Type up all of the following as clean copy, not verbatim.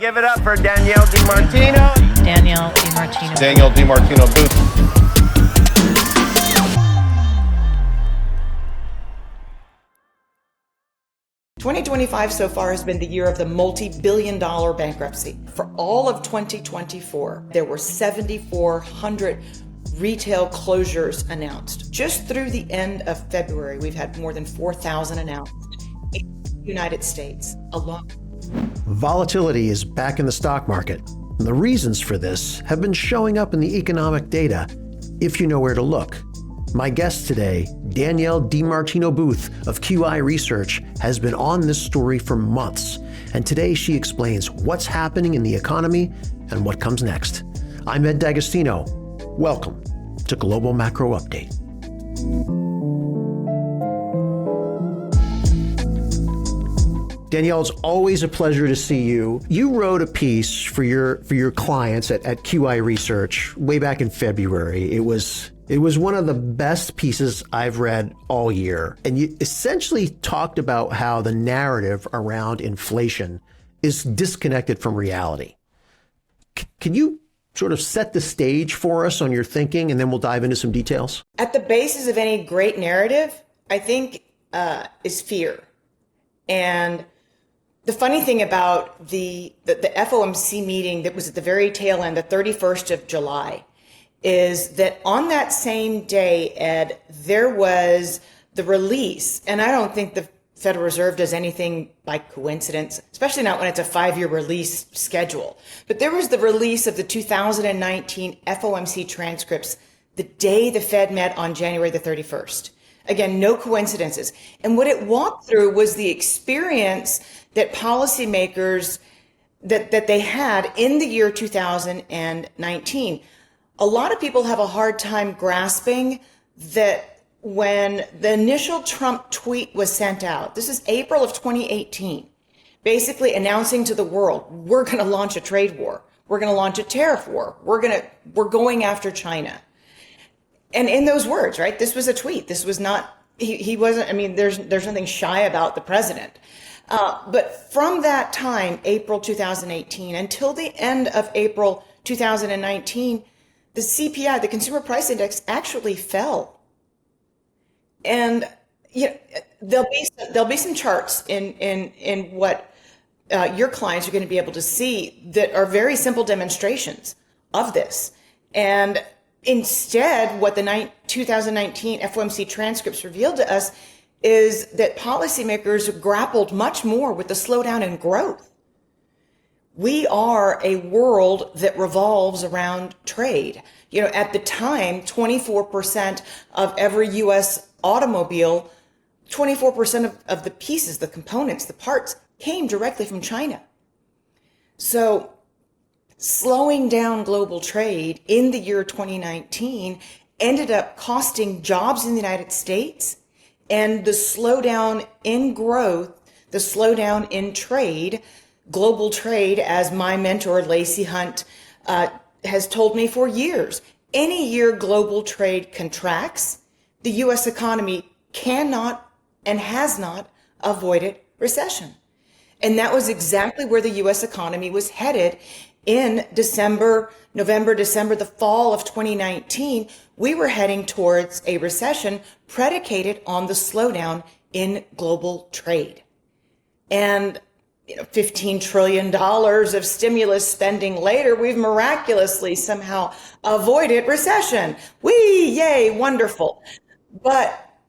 Give it up for Danielle DiMartino. Danielle DiMartino. Danielle DiMartino Booth. $2025 so far has been the year of the multi-billion-dollar bankruptcy. For all of 2024, there were 7,400 retail closures announced. Just through the end of February, we've had more than 4,000 announced in the United States alone. Volatility is back in the stock market, and the reasons for this have been showing up in the economic data if you know where to look. My guest today, Danielle DiMartino Booth of QI Research, has been on this story for months, and today she explains what's happening in the economy and what comes next. I'm Ed D'Agostino. Welcome to Global Macro Update. Danielle, it's always a pleasure to see you. You wrote a piece for your clients at QI Research way back in February. It was one of the best pieces I've read all year. And you essentially talked about how the narrative around inflation is disconnected from reality. Can you sort of set the stage for us on your thinking, and then we'll dive into some details? At the basis of any great narrative, I think, is fear. And the funny thing about the FOMC meeting that was at the very tail end, the 31st of July, is that on that same day, Ed, there was the release, and I don't think the Federal Reserve does anything by coincidence, especially not when it's a 5-year release schedule. But there was the release of the 2019 FOMC transcripts the day the Fed met on January the 31st. Again, no coincidences. And what it walked through was the experience that policymakers that they had in the year 2019. A lot of people have a hard time grasping that when the initial Trump tweet was sent out, this is April of 2018, basically announcing to the world, we're going to launch a trade war. We're going to launch a tariff war. We're going after China. And in those words, right, this was a tweet. This was not, he wasn't, I mean, there's nothing shy about the president. But from that time, April 2018, until the end of April 2019, the CPI, the Consumer Price Index, actually fell. And there'll be some charts in what your clients are going to be able to see that are very simple demonstrations of this. And instead, what the 2019 FOMC transcripts revealed to us is that policymakers grappled much more with the slowdown in growth. We are a world that revolves around trade. You know, at the time, 24% of every U.S. automobile, 24% of the pieces, the components, the parts came directly from China. So slowing down global trade in the year 2019 ended up costing jobs in the United States, and the slowdown in growth, the slowdown in trade, global trade, as my mentor, Lacey Hunt, has told me for years. Any year global trade contracts, the U.S. economy cannot and has not avoided recession. And that was exactly where the U.S. economy was headed in November, December, the fall of 2019. We were heading towards a recession predicated on the slowdown in global trade. And $15 trillion of stimulus spending later, we've miraculously somehow avoided recession. Yay, wonderful. But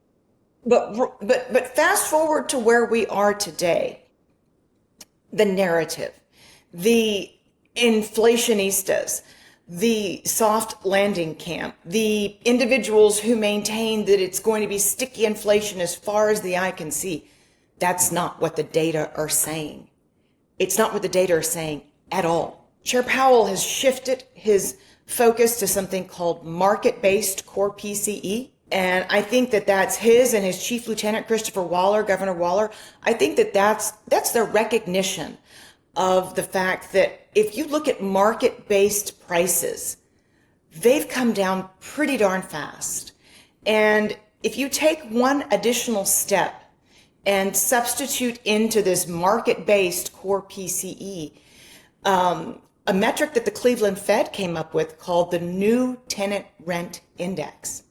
fast forward to where we are today. The narrative, the inflationistas, the soft landing camp, the individuals who maintain that it's going to be sticky inflation as far as the eye can see. That's not what the data are saying. It's not what the data are saying at all. Chair Powell has shifted his focus to something called market-based core PCE. And I think that that's his and his chief lieutenant, Christopher Waller, Governor Waller. I think that that's their recognition of the fact that if you look at market-based prices, they've come down pretty darn fast. And if you take one additional step and substitute into this market-based core PCE a metric that the Cleveland Fed came up with called the New Tenant Rent Index.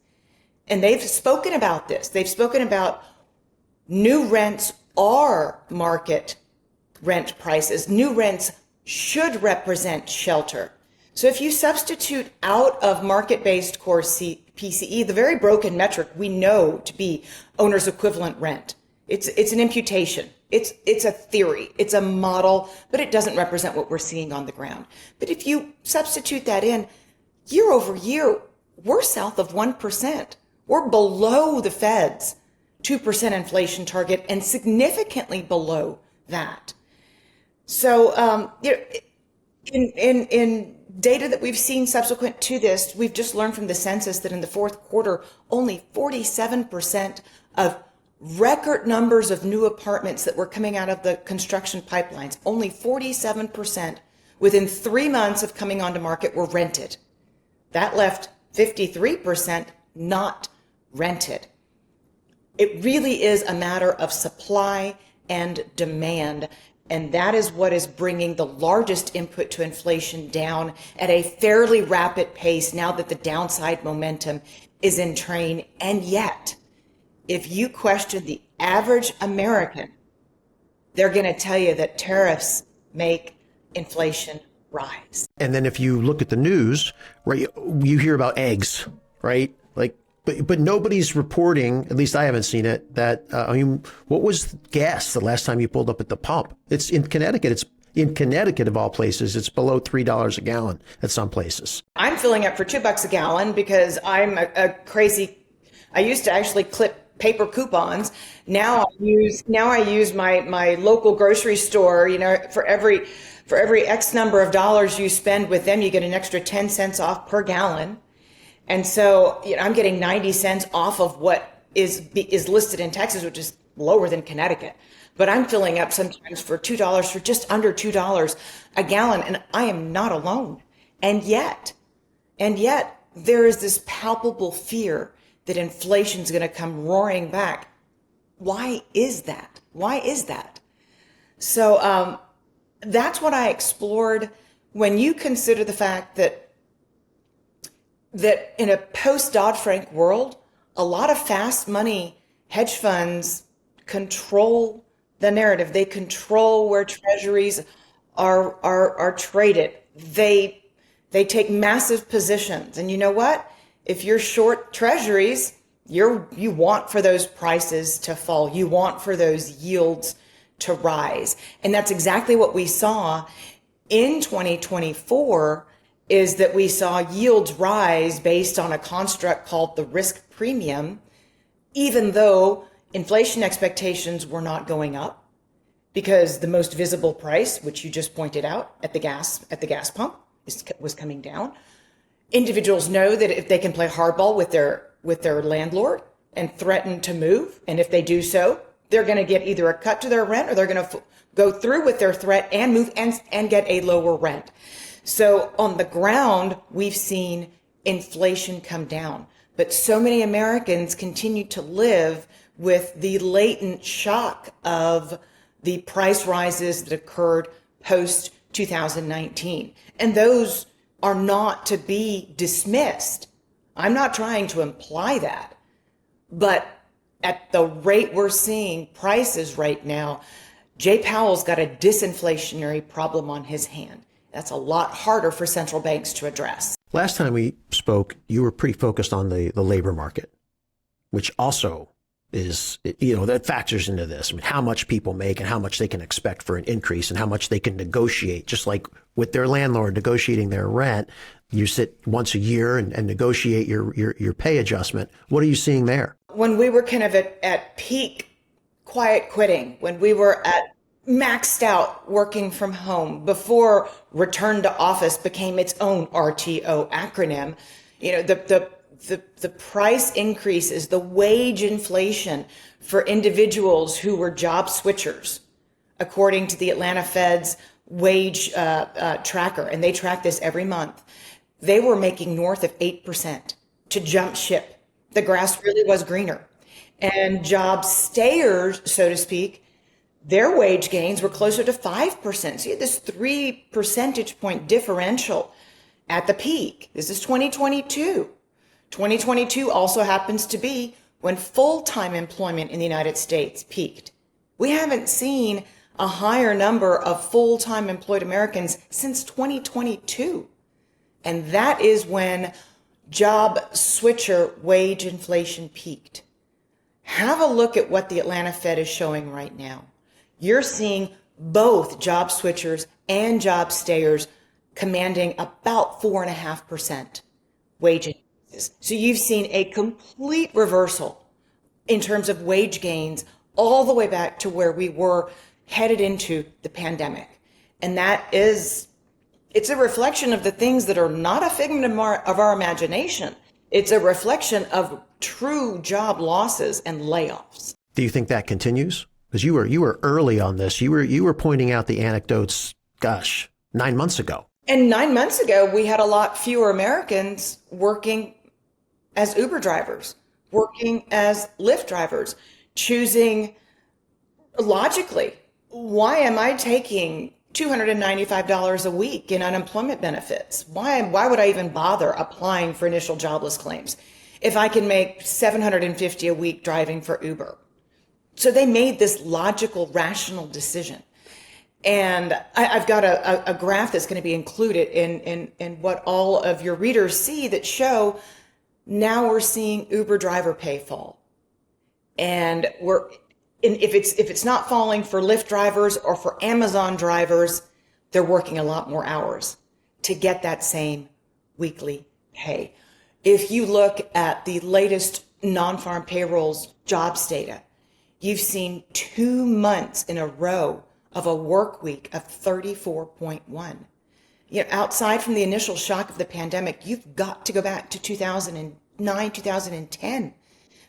And they've spoken about this. They've spoken about new rents are market rent prices. New rents should represent shelter. So if you substitute out of market-based core PCE, the very broken metric we know to be owner's equivalent rent, it's an imputation. It's a theory. It's a model, but it doesn't represent what we're seeing on the ground. But if you substitute that in, year over year, we're south of 1%. We're below the Fed's 2% inflation target and significantly below that. So in data that we've seen subsequent to this, we've just learned from the census that in the fourth quarter, only 47% of record numbers of new apartments that were coming out of the construction pipelines, only 47% within 3 months of coming onto market were rented. That left 53% not rented. It really is a matter of supply and demand. And that is what is bringing the largest input to inflation down at a fairly rapid pace now that the downside momentum is in train. And yet, if you question the average American, they're going to tell you that tariffs make inflation rise. And then if you look at the news, right, you hear about eggs, right? Like, but nobody's reporting, at least I haven't seen it, that, what was gas the last time you pulled up at the pump? It's in Connecticut. It's in Connecticut, of all places. It's below $3 a gallon at some places. I'm filling up for $2 a gallon because I'm a crazy, I used to actually clip paper coupons. Now I use my local grocery store, for every X number of dollars you spend with them, you get an extra 10 cents off per gallon. And so I'm getting 90 cents off of what is listed in Texas, which is lower than Connecticut. But I'm filling up sometimes for $2, for just under $2 a gallon, and I am not alone. And yet there is this palpable fear that inflation is going to come roaring back. Why is that? So that's what I explored. When you consider the fact that in a post-Dodd-Frank world, a lot of fast money hedge funds control the narrative. They control where treasuries are traded. They take massive positions. And you know what? If you're short treasuries, you want for those prices to fall. You want for those yields to rise. And that's exactly what we saw in 2024, is that we saw yields rise based on a construct called the risk premium, even though inflation expectations were not going up, because the most visible price, which you just pointed out at the gas pump, was coming down. Individuals know that if they can play hardball with their landlord and threaten to move, and if they do so, they're going to get either a cut to their rent, or they're going to go through with their threat and move and get a lower rent. So on the ground, we've seen inflation come down, but so many Americans continue to live with the latent shock of the price rises that occurred post 2019. And those are not to be dismissed. I'm not trying to imply that, but at the rate we're seeing prices right now, Jay Powell's got a disinflationary problem on his hand. That's a lot harder for central banks to address. Last time we spoke, you were pretty focused on the labor market, which also is, that factors into this. I mean, how much people make and how much they can expect for an increase and how much they can negotiate, just like with their landlord negotiating their rent. You sit once a year and negotiate your pay adjustment. What are you seeing there? When we were kind of at peak quiet quitting, when we were at maxed out working from home, before return to office became its own RTO acronym, the price increases, the wage inflation for individuals who were job switchers, according to the Atlanta Fed's wage tracker, and they track this every month, they were making north of 8% to jump ship. The grass really was greener. And job stayers, so to speak, Their wage gains were closer to 5%. So you had this 3 percentage point differential at the peak. This is 2022. 2022 also happens to be when full-time employment in the United States peaked. We haven't seen a higher number of full-time employed Americans since 2022. And that is when job switcher wage inflation peaked. Have a look at what the Atlanta Fed is showing right now. You're seeing both job switchers and job stayers commanding about 4.5% wage increases. So you've seen a complete reversal in terms of wage gains all the way back to where we were headed into the pandemic. And it's a reflection of the things that are not a figment of our imagination. It's a reflection of true job losses and layoffs. Do you think that continues? Because you were early on this. You were pointing out the anecdotes, 9 months ago. And 9 months ago, we had a lot fewer Americans working as Uber drivers, working as Lyft drivers, choosing logically, why am I taking $295 a week in unemployment benefits? Why would I even bother applying for initial jobless claims if I can make $750 a week driving for Uber? So they made this logical, rational decision. And I've got a graph that's going to be included in what all of your readers see that show now we're seeing Uber driver pay fall. And if it's not falling for Lyft drivers or for Amazon drivers, they're working a lot more hours to get that same weekly pay. If you look at the latest non-farm payrolls jobs data, you've seen 2 months in a row of a work week of 34.1. You know, outside from the initial shock of the pandemic, you've got to go back to 2009, 2010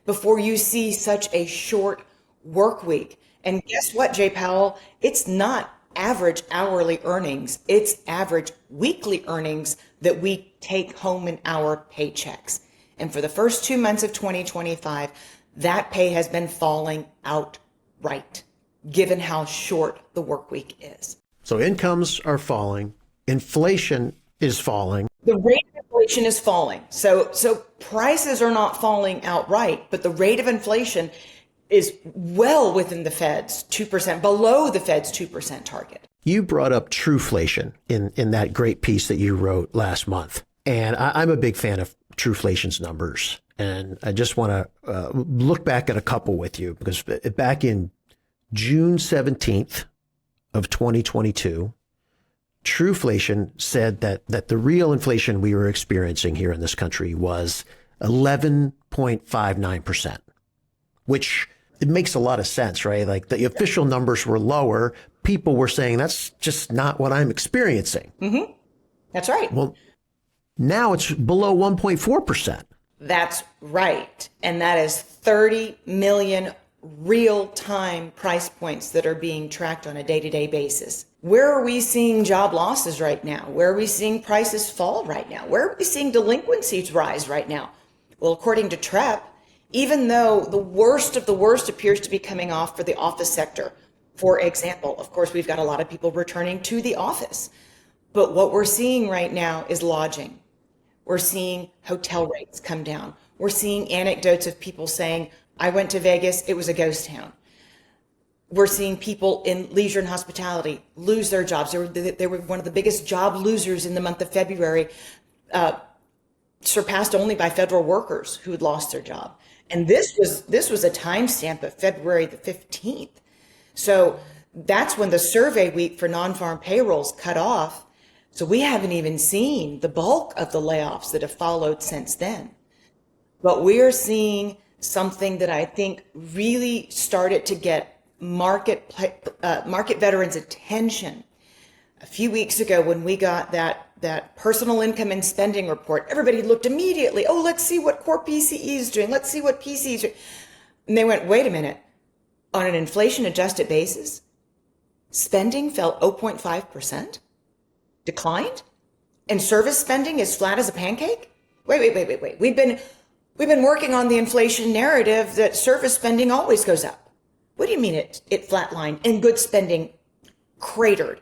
before you see such a short work week. And guess what, Jay Powell? It's not average hourly earnings. It's average weekly earnings that we take home in our paychecks. And for the first 2 months of 2025, that pay has been falling outright, given how short the work week is. So incomes are falling. Inflation is falling. The rate of inflation is falling. So prices are not falling outright, but the rate of inflation is well within the Fed's 2%, below the Fed's 2% target. You brought up trueflation in that great piece that you wrote last month. And I'm a big fan of trueflation's numbers. And I just want to look back at a couple with you, because back in June 17th of 2022, Trueflation said that the real inflation we were experiencing here in this country was 11.59%, which it makes a lot of sense, right? Like the official numbers were lower. People were saying that's just not what I'm experiencing. Mm-hmm. That's right. Well, now it's below 1.4%. That's right. And that is 30 million real-time price points that are being tracked on a day-to-day basis. Where are we seeing job losses right now? Where are we seeing prices fall right now? Where are we seeing delinquencies rise right now? Well, according to TREP, even though the worst of the worst appears to be coming off for the office sector, for example, of course, we've got a lot of people returning to the office. But what we're seeing right now is lodging. We're seeing hotel rates come down. We're seeing anecdotes of people saying, I went to Vegas, it was a ghost town. We're seeing people in leisure and hospitality lose their jobs. They were one of the biggest job losers in the month of February, surpassed only by federal workers who had lost their job. And this was a timestamp of February the 15th. So that's when the survey week for non-farm payrolls cut off. So we haven't even seen the bulk of the layoffs that have followed since then. But we are seeing something that I think really started to get market veterans' attention. A few weeks ago when we got that personal income and spending report, everybody looked immediately, oh, let's see what core PCE is doing. Let's see what PCE is doing. And they went, wait a minute. On an inflation-adjusted basis, spending fell 0.5%, declined, and service spending is flat as a pancake? Wait. We've been working on the inflation narrative that service spending always goes up. What do you mean it flatlined and good spending cratered?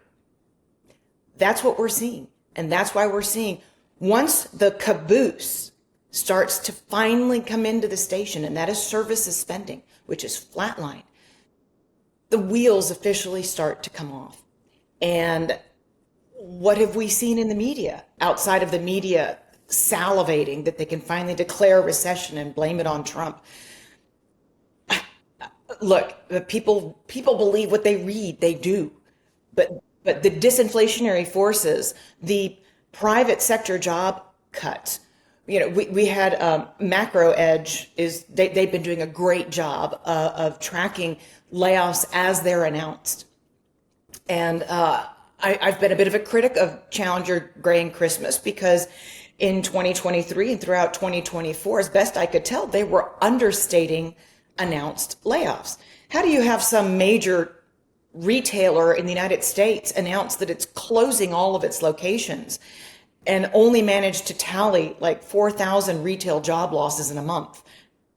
That's what we're seeing. And that's why we're seeing once the caboose starts to finally come into the station, and that is services spending, which is flatlined, the wheels officially start to come off. And what have we seen in the media, outside of the media salivating that they can finally declare a recession and blame it on Trump? Look, people believe what they read, they do. But the disinflationary forces, the private sector job cuts, we had Macro Edge they've been doing a great job of tracking layoffs as they're announced. And I've been a bit of a critic of Challenger Gray and Christmas because in 2023 and throughout 2024, as best I could tell, they were understating announced layoffs. How do you have some major retailer in the United States announce that it's closing all of its locations and only managed to tally like 4,000 retail job losses in a month?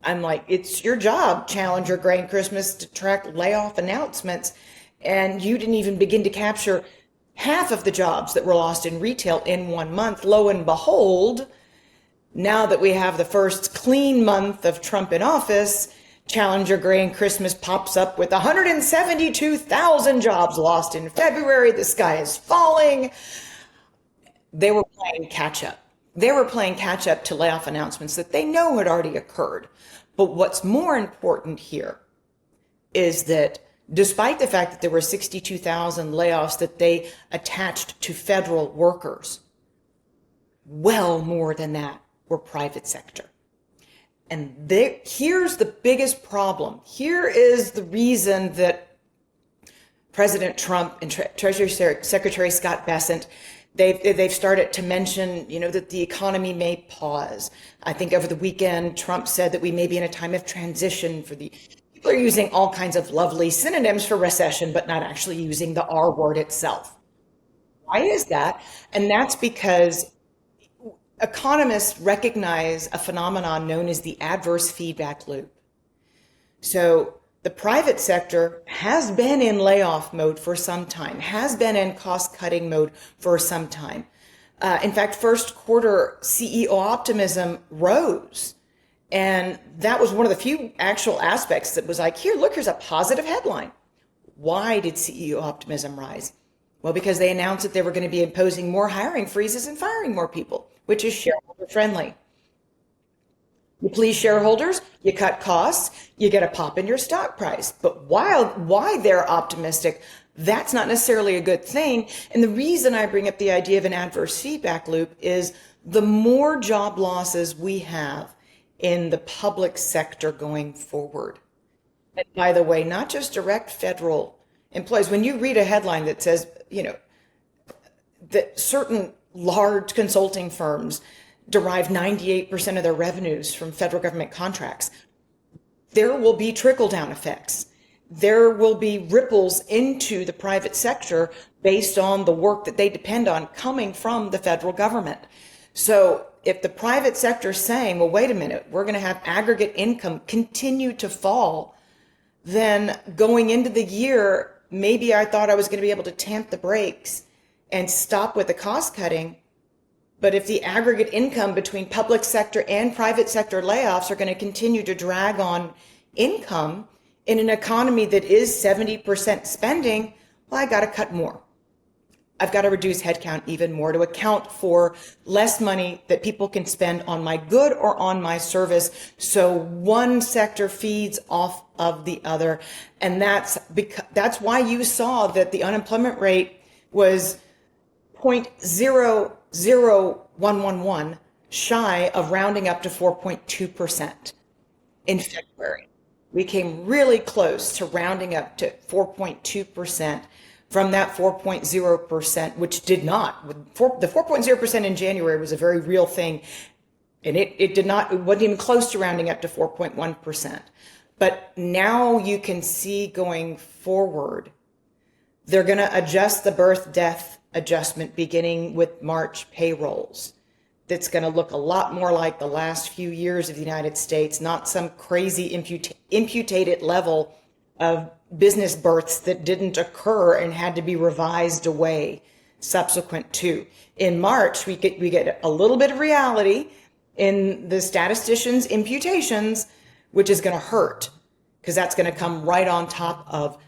I'm like, it's your job, Challenger Gray and Christmas, to track layoff announcements, and you didn't even begin to capture half of the jobs that were lost in retail in 1 month. Lo and behold, now that we have the first clean month of Trump in office, Challenger Gray and Christmas pops up with 172,000 jobs lost in February. The sky is falling. They were playing catch up. They were playing catch up to layoff announcements that they know had already occurred. But what's more important here is that despite the fact that there were 62,000 layoffs that they attached to federal workers, well more than that were private sector. And here's the biggest problem. Here is the reason that President Trump and Treasury Secretary Scott Bessent, they've started to mention, that the economy may pause. I think over the weekend, Trump said that we may be in a time of transition people are using all kinds of lovely synonyms for recession, but not actually using the R word itself. Why is that? And that's because economists recognize a phenomenon known as the adverse feedback loop. So the private sector has been in layoff mode for some time, has been in cost-cutting mode for some time. In fact, first quarter CEO optimism rose. And that was one of the few actual aspects that was like, here's a positive headline. Why did CEO optimism rise? Well, because they announced that they were going to be imposing more hiring freezes and firing more people, which is shareholder friendly. You please shareholders, you cut costs, you get a pop in your stock price. But why they're optimistic, that's not necessarily a good thing. And the reason I bring up the idea of an adverse feedback loop is the more job losses we have in the public sector going forward. And by the way, not just direct federal employees. When you read a headline that says, that certain large consulting firms derive 98% of their revenues from federal government contracts, there will be trickle-down effects. There will be ripples into the private sector based on the work that they depend on coming from the federal government. So if the private sector is saying, well, wait a minute, we're going to have aggregate income continue to fall, then going into the year, maybe I thought I was going to be able to tamp the brakes and stop with the cost cutting. But if the aggregate income between public sector and private sector layoffs are going to continue to drag on income in an economy that is 70% spending, well, I got to cut more. I've got to reduce headcount even more to account for less money that people can spend on my good or on my service. So one sector feeds off of the other. And that's why you saw that the unemployment rate was 0.00111 shy of rounding up to 4.2% in February. We came really close to rounding up to 4.2%. From that 4.0%, which did not, the 4.0% in January was a very real thing. And it wasn't even close to rounding up to 4.1%. But now you can see going forward, they're going to adjust the birth death adjustment beginning with March payrolls. That's going to look a lot more like the last few years of the United States, not some crazy imputated level of business births that didn't occur and had to be revised away subsequent to. In March, we get a little bit of reality in the statisticians' imputations, which is going to hurt because that's going to come right on top of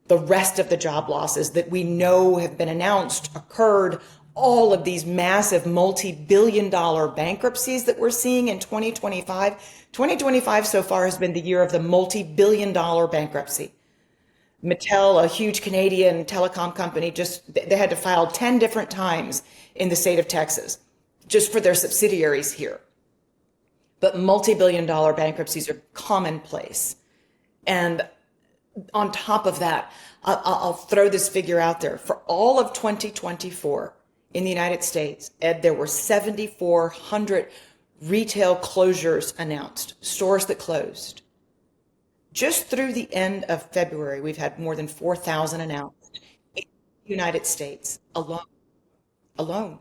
the rest of the job losses that we know have been announced, occurred, all of these massive multi-billion-dollar bankruptcies that we're seeing in 2025. 2025 so far has been the year of the multi-billion-dollar bankruptcy. Mattel, a huge Canadian telecom company, they had to file 10 different times in the state of Texas just for their subsidiaries here. But multi-billion-dollar bankruptcies are commonplace. And on top of that, I'll throw this figure out there. For all of 2024 in the United States, Ed, there were 7,400 retail closures announced, stores that closed. Just through the end of February, we've had more than 4,000 announced in the United States alone.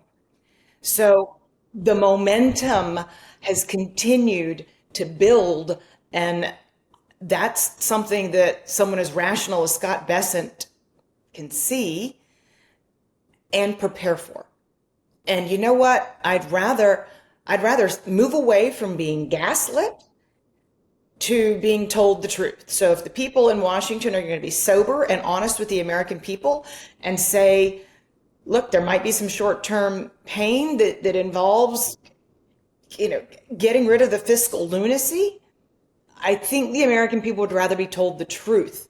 So the momentum has continued to build, and that's something that someone as rational as Scott Bessent can see and prepare for. And you know what? I'd rather move away from being gaslit to being told the truth. So if the people in Washington are going to be sober and honest with the American people and say, look, there might be some short-term pain that involves, getting rid of the fiscal lunacy, I think the American people would rather be told the truth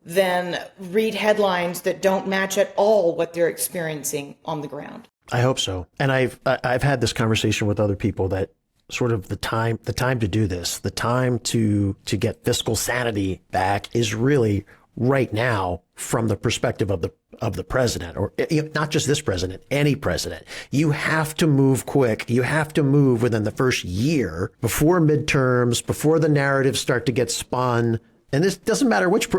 than read headlines that don't match at all what they're experiencing on the ground. I hope so. And I've had this conversation with other people that sort of the time to do this, the time to get fiscal sanity back is really right now from the perspective of the president, or not just this president, any president. You have to move quick. You have to move within the first year before midterms, before the narratives start to get spun. And this doesn't matter which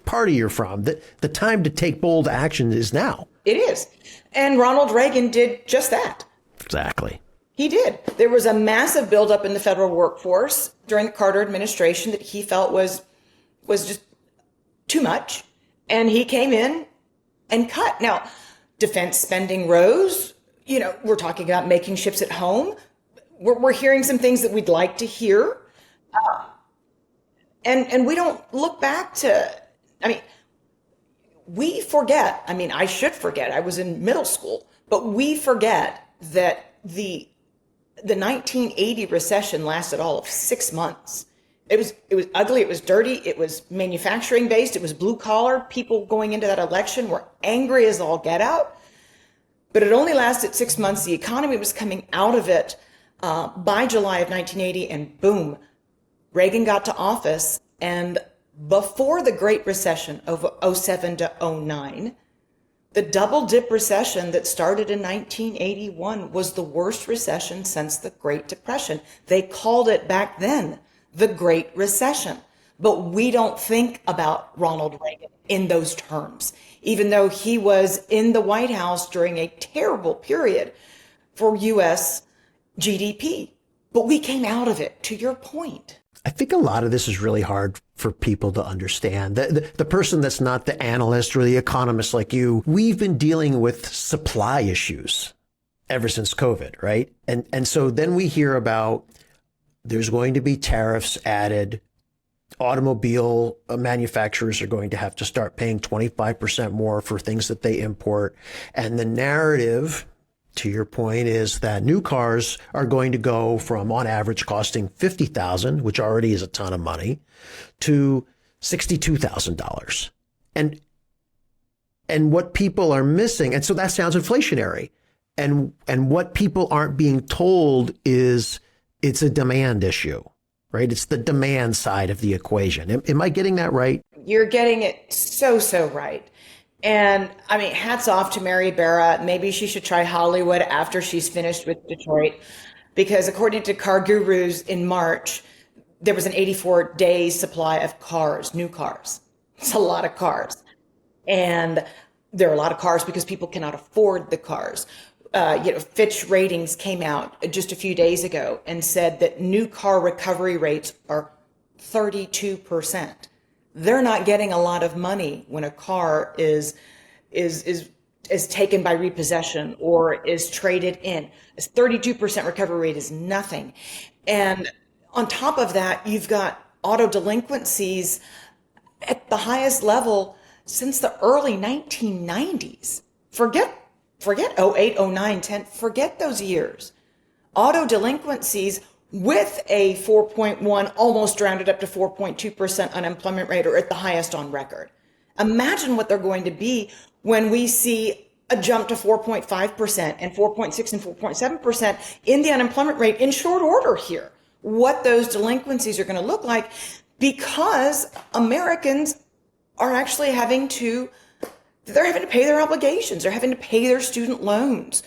party you're from. The time to take bold action is now. It is. And Ronald Reagan did just that. Exactly. He did. There was a massive buildup in the federal workforce during the Carter administration that he felt was just too much. And he came in and cut. Now, defense spending rose. We're talking about making ships at home. We're hearing some things that we'd like to hear. And we don't look back to, we forget. I should forget. I was in middle school, but we forget that the 1980 recession lasted all of 6 months. It was ugly. It was dirty. It was manufacturing based. It was blue collar. People going into that election were angry as all get out. But it only lasted 6 months. The economy was coming out of it by July of 1980, and boom, Reagan got to office. And before the Great Recession of 07 to 09, the double dip recession that started in 1981 was the worst recession since the Great Depression. They called it back then the Great Recession. But we don't think about Ronald Reagan in those terms, even though he was in the White House during a terrible period for U.S. GDP. But we came out of it, to your point. I think a lot of this is really hard for people to understand. The person that's not the analyst or the economist like you, we've been dealing with supply issues ever since COVID, right? And so then we hear about there's going to be tariffs added. Automobile manufacturers are going to have to start paying 25% more for things that they import. And the narrative, to your point, is that new cars are going to go from on average costing $50,000, which already is a ton of money, to $62,000. And what people are missing, and so that sounds inflationary. And what people aren't being told is it's a demand issue, right? It's the demand side of the equation. Am I getting that right? You're getting it so right. And hats off to Mary Barra. Maybe she should try Hollywood after she's finished with Detroit, because according to Car Gurus in March, there was an 84-day supply of cars, new cars. It's a lot of cars. And there are a lot of cars because people cannot afford the cars. Fitch Ratings came out just a few days ago and said that new car recovery rates are 32%. they're not getting a lot of money when a car is taken by repossession or is traded in. A 32% recovery rate is nothing. And on top of that, you've got auto delinquencies at the highest level since the early 1990s. Forget '08, '09, '10, forget those years. Auto delinquencies with a 4.1, almost rounded up to 4.2% unemployment rate are at the highest on record. Imagine what they're going to be when we see a jump to 4.5% and 4.6 and 4.7% in the unemployment rate in short order here. What those delinquencies are going to look like, because Americans are actually having to pay their obligations. They're having to pay their student loans.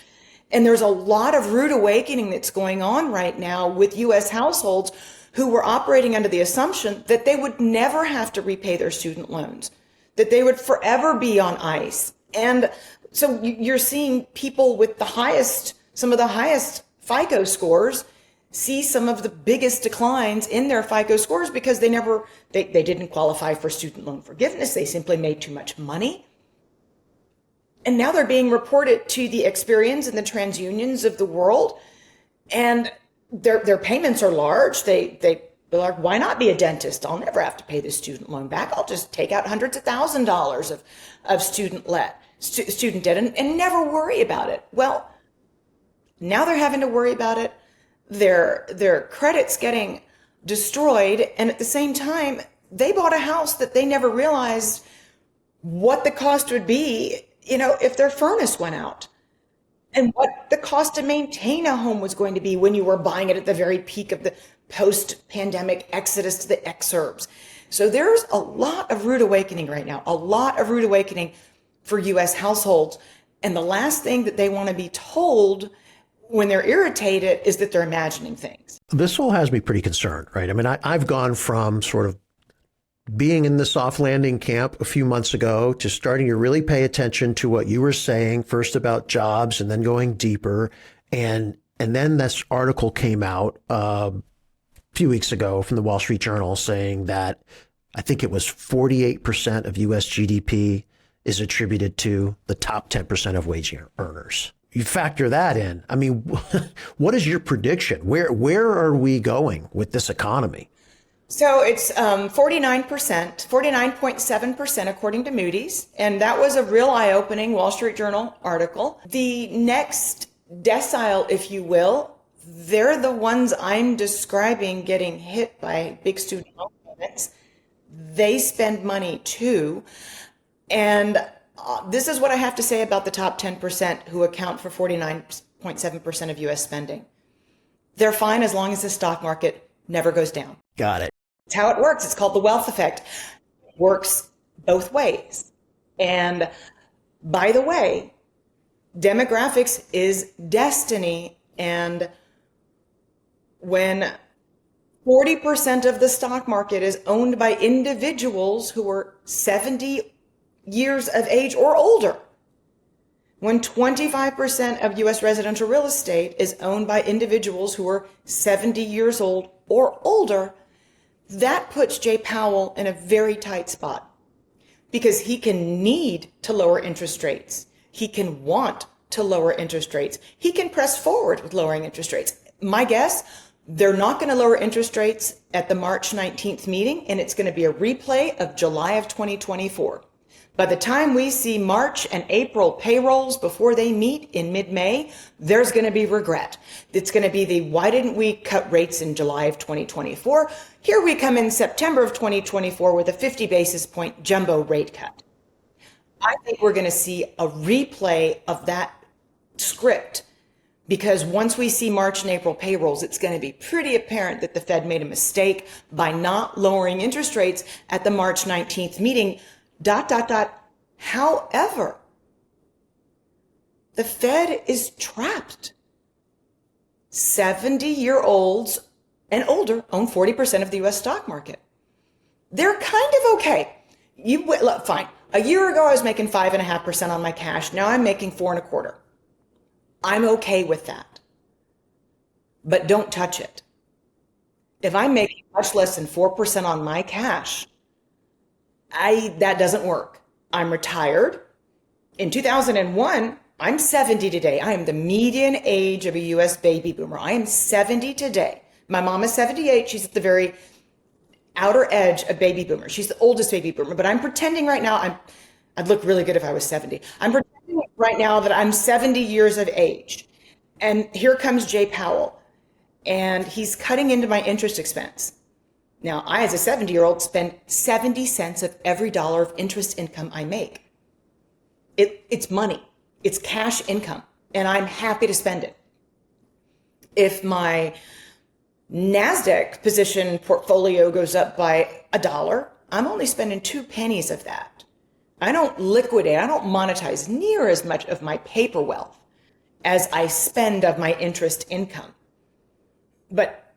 And there's a lot of rude awakening that's going on right now with U.S. households who were operating under the assumption that they would never have to repay their student loans, that they would forever be on ice. And so you're seeing people with some of the highest FICO scores see some of the biggest declines in their FICO scores because they didn't qualify for student loan forgiveness. They simply made too much money. And now they're being reported to the Experians and the TransUnions of the world, and their payments are large. They're like, why not be a dentist? I'll never have to pay this student loan back. I'll just take out hundreds of $1,000s of student debt and never worry about it. Well, now they're having to worry about it. Their credit's getting destroyed, and at the same time, they bought a house that they never realized what the cost would be, if their furnace went out, and what the cost to maintain a home was going to be when you were buying it at the very peak of the post-pandemic exodus to the exurbs. So there's a lot of rude awakening right now, a lot of rude awakening for U.S. households. And the last thing that they want to be told when they're irritated is that they're imagining things. This all has me pretty concerned, right? I mean, I've gone from sort of being in the soft landing camp a few months ago to starting to really pay attention to what you were saying, first about jobs and then going deeper. And then this article came out a few weeks ago from the Wall Street Journal saying that I think it was 48% of U.S. GDP is attributed to the top 10% of wage earners. You factor that in. I mean, what is your prediction? Where are we going with this economy? So it's 49.7% according to Moody's. And that was a real eye-opening Wall Street Journal article. The next decile, if you will, they're the ones I'm describing getting hit by big student loan payments. They spend money too. And this is what I have to say about the top 10% who account for 49.7% of U.S. spending. They're fine as long as the stock market never goes down. Got it. It's how it works. It's called the wealth effect. It works both ways. And by the way, demographics is destiny. And when 40% of the stock market is owned by individuals who are 70 years of age or older, when 25% of U.S. residential real estate is owned by individuals who are 70 years old or older, that puts Jay Powell in a very tight spot because he can need to lower interest rates. He can want to lower interest rates. He can press forward with lowering interest rates. My guess, they're not going to lower interest rates at the March 19th meeting, and it's going to be a replay of July of 2024. By the time we see March and April payrolls before they meet in mid-May, there's going to be regret. It's going to be the why didn't we cut rates in July of 2024? Here we come in September of 2024 with a 50 basis point jumbo rate cut. I think we're going to see a replay of that script because once we see March and April payrolls, it's going to be pretty apparent that the Fed made a mistake by not lowering interest rates at the March 19th meeting. However, the Fed is trapped. 70-year-olds and older own 40% of the U.S. stock market. They're kind of okay. Look, fine. A year ago, I was making 5.5% on my cash. Now I'm making 4.25%. I'm okay with that. But don't touch it. If I'm making much less than 4% on my cash, That doesn't work. I'm retired. In 2001, I'm 70 today. I am the median age of a U.S. baby boomer. I am 70 today. My mom is 78. She's at the very outer edge of baby boomer. She's the oldest baby boomer, but I'm pretending right now, I'd look really good if I was 70. I'm pretending right now that I'm 70 years of age. And here comes Jay Powell, and he's cutting into my interest expense. Now, I, as a 70-year-old, spend 70 cents of every dollar of interest income I make. It's money. It's cash income, and I'm happy to spend it. If my NASDAQ position portfolio goes up by $1, I'm only spending 2 pennies of that. I don't liquidate, I don't monetize near as much of my paper wealth as I spend of my interest income. But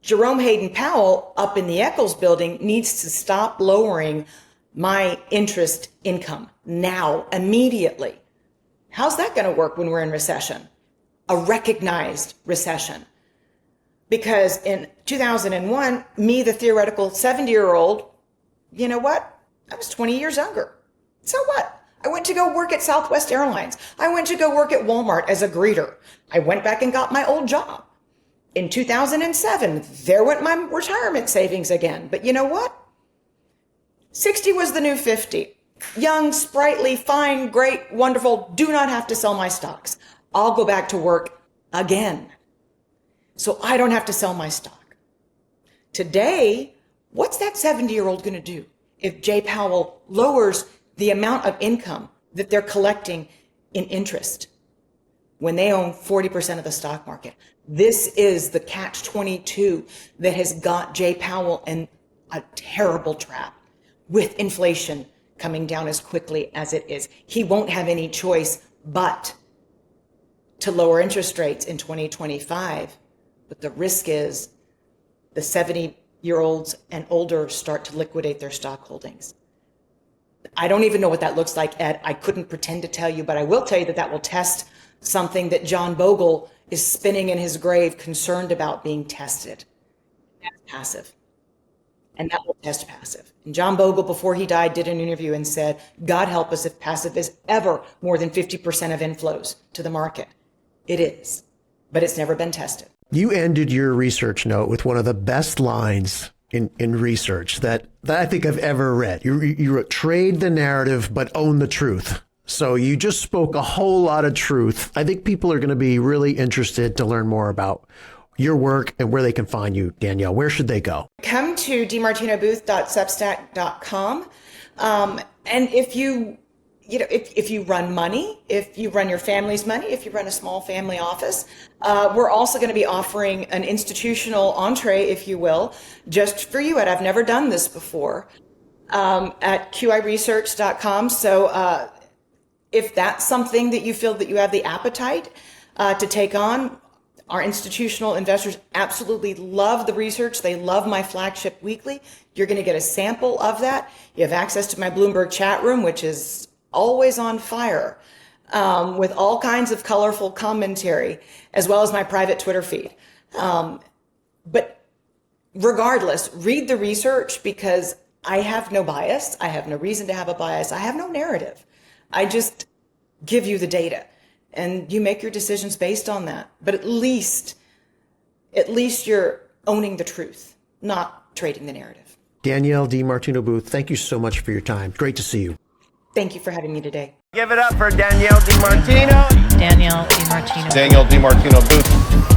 Jerome Hayden Powell up in the Eccles building needs to stop lowering my interest income now, immediately. How's that going to work when we're in recession? A recognized recession. Because in 2001, me, the theoretical 70-year-old, you know what? I was 20 years younger. So what? I went to go work at Southwest Airlines. I went to go work at Walmart as a greeter. I went back and got my old job. In 2007, there went my retirement savings again. But you know what? 60 was the new 50. Young, sprightly, fine, great, wonderful, do not have to sell my stocks. I'll go back to work again. So I don't have to sell my stock. Today, what's that 70-year-old going to do if Jay Powell lowers the amount of income that they're collecting in interest when they own 40% of the stock market? This is the catch-22 that has got Jay Powell in a terrible trap with inflation coming down as quickly as it is. He won't have any choice but to lower interest rates in 2025. But the risk is the 70-year-olds and older start to liquidate their stock holdings. I don't even know what that looks like, Ed. I couldn't pretend to tell you, but I will tell you that that will test something that John Bogle is spinning in his grave, concerned about being tested. That's passive. And that will test passive. And John Bogle, before he died, did an interview and said, God help us if passive is ever more than 50% of inflows to the market. It is, but it's never been tested. You ended your research note with one of the best lines in research that I think I've ever read. You wrote, trade the narrative, but own the truth. So you just spoke a whole lot of truth. I think people are going to be really interested to learn more about your work and where they can find you, Danielle. Where should they go? Come to DiMartinoBooth.substack.com. And if you run money, if you run your family's money, if you run a small family office, we're also going to be offering an institutional entree, if you will, just for you. And I've never done this before, at QIresearch.com. So if that's something that you feel that you have the appetite to take on, our institutional investors absolutely love the research. They love my flagship weekly. You're going to get a sample of that. You have access to my Bloomberg chat room, which is always on fire, with all kinds of colorful commentary, as well as my private Twitter feed. But regardless, read the research, because I have no bias. I have no reason to have a bias. I have no narrative. I just give you the data, and you make your decisions based on that. But at least you're owning the truth, not trading the narrative. Danielle DiMartino Booth, thank you so much for your time. Great to see you. Thank you for having me today. Give it up for Danielle DiMartino. Danielle DiMartino. Danielle DiMartino Booth.